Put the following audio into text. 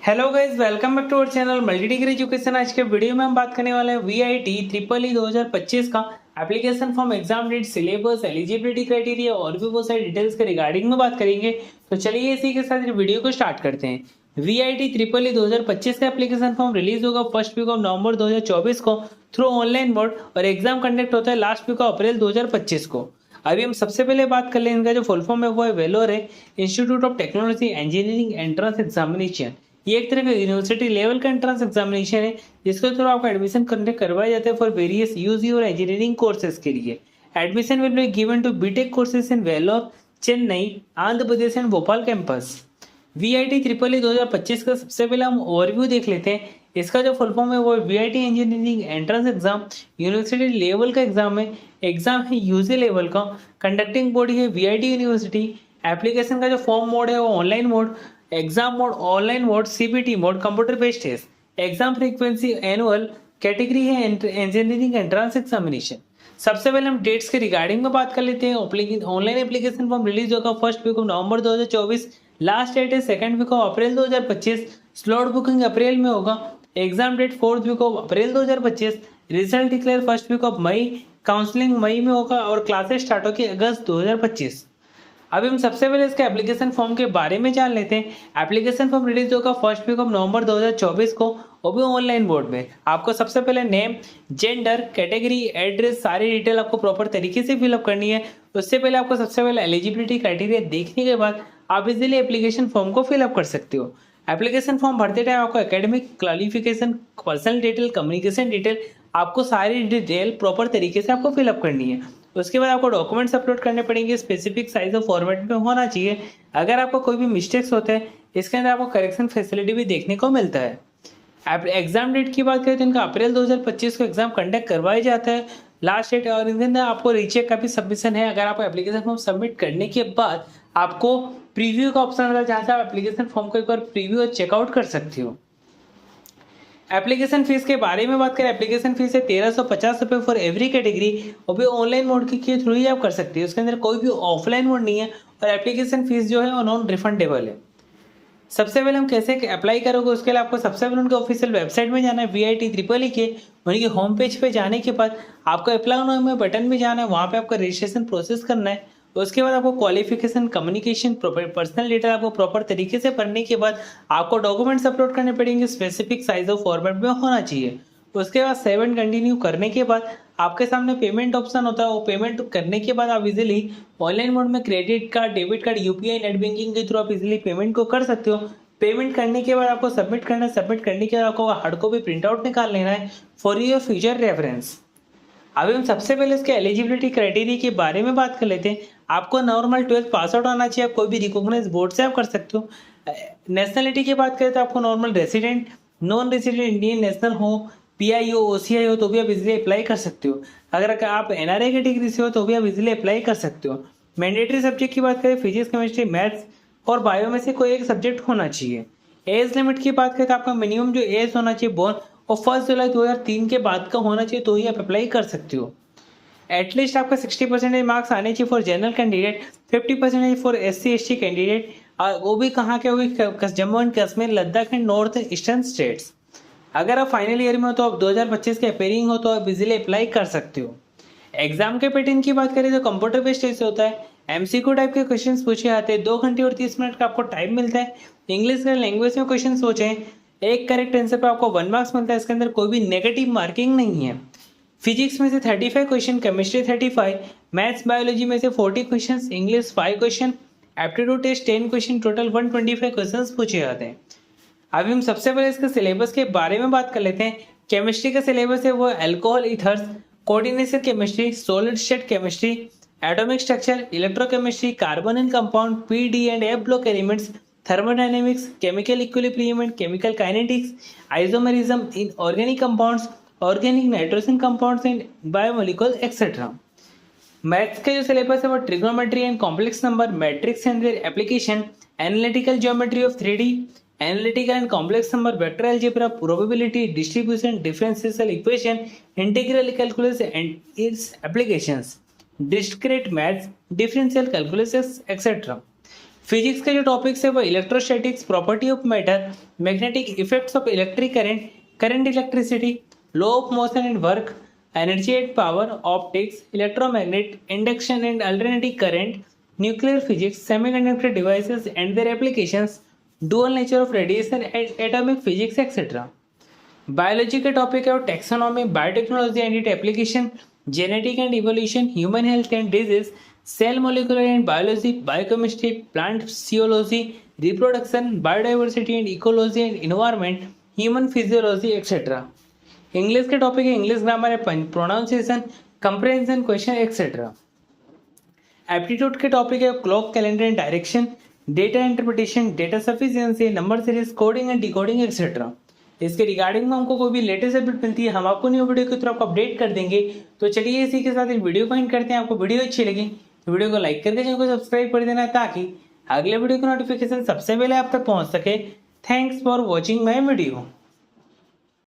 Hello guys, welcome back to our channel multi degree education. आज के video में हम बात करने वाले हैं वीआईटी ट्रिपल ई 2025 का application form, exam date, syllabus, eligibility criteria और भी बहुत सारी डिटेल्स के रिगार्डिंग में बात करेंगे। तो चलिए इसी के साथ वीडियो को स्टार्ट करते हैं। वीआईटी ट्रिपल ई 2025 का एप्लीकेशन फॉर्म रिलीज होगा फर्स्ट वीक ऑफ नवंबर 2024 को थ्रू ऑनलाइन मोड और एग्जाम कंडक्ट होता है लास्ट वीक ऑफ अप्रैल 2025 को। अभी हम सबसे पहले बात कर लें, इनका जो फुल फॉर्म है वो है वेलोर है, institute of technology engineering entrance examination. ये एक तरह का यूनिवर्सिटी लेवल का एंट्रेंस एग्जामिनेशन है जिसके थ्रू आपका एडमिशन कंडक्ट करवाया जाता है फॉर वेरियस यूजी और इंजीनियरिंग कोर्सेज के लिए। Admission will be given to BTech courses in Vellore, Chennai, Andhra Pradesh and Bhopal campus. VIT triple E 2025 का सबसे पहले हम ओवरव्यू देख लेते हैं। इसका जो फुल फॉर्म है वो VIT engineering entrance exam, university level का एग्जाम है। एग्जाम है यूजी लेवल का, कंडक्टिंग बॉडी है वीआईटी यूनिवर्सिटी। एप्लीकेशन का जो फॉर्म मोड है वो online mode, exam mode online mode, CBT mode, computer based test. Exam frequency annual, category है इंजीनियरिंग एंट्रेंस एग्जामिनेशन। सबसे पहले हम डेट्स के रिगार्डिंग में बात कर लेते हैं। ऑनलाइन एप्लीकेशन फॉर्म रिलीज होगा first week of November 2024, last date है second week of April 2025। Slot booking April में होगा। Exam date fourth week of April 2025। Result declare first week of May, counselling May में होगा और classes start होगी अगस्त 2025। अभी हम सबसे पहले इसके एप्लीकेशन फॉर्म के बारे में जान लेते हैं। एप्लीकेशन फॉर्म रिलीज होगा फर्स्ट वीक ऑफ नवंबर 2024 को, वो भी ऑनलाइन मोड में। आपको सबसे पहले नेम, जेंडर, कैटेगरी, एड्रेस, सारी डिटेल आपको प्रॉपर तरीके से फिलअप करनी है। उससे पहले आपको सबसे पहले एलिजिबिलिटी क्राइटेरिया देखने के बाद आप इजीली एप्लीकेशन फॉर्म को फिलअप कर सकते हो। एप्लीकेशन फॉर्म भरते टाइम आपको academic qualification, personal detail, communication detail, आपको सारी डिटेल प्रॉपर तरीके से आपको फिलअप करनी है। उसके बाद आपको डॉक्यूमेंट्स अपलोड करने पड़ेंगे, स्पेसिफिक साइज और फॉर्मेट में होना चाहिए। अगर आपको कोई भी मिस्टेक्स होते हैं इसके अंदर आपको करेक्शन फैसिलिटी भी देखने को मिलता है। एग्जाम डेट की बात करें तो इनका अप्रैल 2025 को एग्जाम कंडक्ट करवाया जाता है लास्ट डेट, और इनके अंदर आपको रीचेक का भी सबमिशन है। अगर आप एप्लीकेशन फॉर्म सबमिट करने के बाद आपको प्रीव्यू का ऑप्शन आता है जहाँ से आप एप्लीकेशन फॉर्म को एक बार प्रीव्यू और चेकआउट कर सकते हो। एप्लीकेशन फीस के बारे में बात करें, एप्लीकेशन फीस है 1350 रुपये फॉर एवरी कैटेगरी, वो भी ऑनलाइन मोड के थ्रू ही आप कर सकते हो। उसके अंदर कोई भी ऑफलाइन मोड नहीं है और एप्लीकेशन फीस जो है वो नॉन रिफंडेबल है। सबसे पहले हम कैसे अप्लाई करोगे, उसके लिए आपको सबसे पहले उनके ऑफिशियल वेबसाइट में जाना है, वीआईटी ट्रिपल ई के उनकी होम पेज पे जाने के बाद आपको अप्लाई नाउ में बटन में जाना है, वहाँ पे आपका रजिस्ट्रेशन प्रोसेस करना है। उसके बाद आपको क्वालिफिकेशन, कम्युनिकेशन, पर्सनल डिटेल आपको प्रॉपर तरीके से भरने के बाद आपको डॉक्यूमेंट्स अपलोड करने पड़ेंगे, स्पेसिफिक साइज और फॉर्मेट में होना चाहिए। उसके बाद सेवन कंटिन्यू करने के बाद आपके सामने पेमेंट ऑप्शन होता है। वो पेमेंट करने के बाद आप इजीली ऑनलाइन मोड में credit card, debit card, UPI, net banking के थ्रू आप इजीली पेमेंट को कर सकते हो। पेमेंट करने के बाद आपको सबमिट करना है। सबमिट करने के बाद आपको हार्ड कॉपी प्रिंट आउट निकाल लेना है फॉर योर फ्यूचर रेफरेंस। अभी हम सबसे पहले इसके एलिजिबिलिटी क्राइटेरिया के बारे में बात कर लेते हैं। आपको नॉर्मल 12th पास आउट आना चाहिए, आप कोई भी रिकॉग्नाइज बोर्ड से आप कर सकते हो। नेशनलिटी की बात करें तो आपको normal resident, non resident Indian national हो, पीआई हो, ओसीआई हो तो भी आप इजीली अप्लाई कर सकते हो। अगर आप एनआरआई कैटेगरी से हो तो भी आप इजीली अप्लाई कर सकते हो। मैंडेटरी सब्जेक्ट की बात करें, फिजिक्स, केमिस्ट्री, मैथ्स और बायो में से कोई एक सब्जेक्ट होना चाहिए। एज लिमिट की बात करें तो आपका मिनिमम जो एज होना चाहिए बोर्न और 1 जुलाई 2003 के बाद का होना चाहिए तो ही आप अप्लाई कर सकते हो। एटलीस्ट आपका 60% मार्क्स आने चाहिए for general candidate, 50% for SC/ST candidate. वो भी कहाँ के, वो भी Jammu and Kashmir, Ladakh and north eastern states. अगर आप फाइनल ईयर में हो तो आप 2025 के अपेयरिंग हो तो आप इजीली अप्लाई कर सकते हो। एग्जाम के पैटर्न की बात करें तो कंप्यूटर बेस्ड ऐसे होता है। MCQ टाइप के क्वेश्चंस पूछे जाते हैं, 2 घंटे और 30 मिनट का आपको टाइम मिलता है। इंग्लिश के लैंग्वेज में क्वेश्चन सोचे, एक करेक्ट आंसर पे आपको 1 मार्क्स मिलता है। इसके अंदर कोई भी नेगेटिव मार्किंग नहीं है। फिजिक्स में से 35 क्वेश्चन, केमिस्ट्री 35, मैथ्स बायोलॉजी में से 40 question, English 5 question, aptitude test 10 question, total 125 question पूछे जाते हैं। अभी हम सबसे पहले इसके सिलेबस के बारे में बात कर लेते हैं। केमिस्ट्री का सिलेबस है वो alcohol ethers, coordination chemistry, solid state chemistry, atomic structure, electrochemistry, carbon and compound, PD and F block elements, thermodynamics, chemical equilibrium, chemical kinetics, isomerism in organic compounds, organic nitrogen compounds and biomolecule etcetera. Maths का जो syllabus है वो trigonometry and complex number, matrix and their application, analytical geometry of 3D, analytical and complex number, vector algebra, probability, distribution, differential equation, integral calculus and it's applications, discrete maths, differential calculus etcetera. Physics के जो topics है वो electrostatics, property of matter, magnetic effects of electric current, current electricity, law of motion and work, energy and power, optics, electromagnet, induction and alternative current, nuclear physics, semiconductor devices and their applications, dual nature of radiation and atomic physics etcetera. Biology के topic है वो taxonomy, biotechnology and it application, genetic and evolution, human health and disease, cell molecular and biology, biochemistry, plant physiology, reproduction, biodiversity and ecology and environment, human physiology etcetera. English के topic है English grammar है, pronunciation, कंप्रेhension, question etcetera. Aptitude के topic है clock, calendar and direction, data interpretation, data sufficiency, number series, coding and decoding etcetera. इसके regarding में हमको कोई भी लेटेस्ट अपडेट मिलती है हम आपको न्यू वीडियो की तरफ अपडेट कर देंगे। तो चलिए इसी के साथ इस वीडियो को एंड करते हैं। आपको वीडियो अच्छी लगी तो वीडियो को लाइक करके चैनल को सब्सक्राइब कर देना ताकि अगले वीडियो की नोटिफिकेशन सबसे पहले आप तक पहुंच सके। Thanks for watching my video.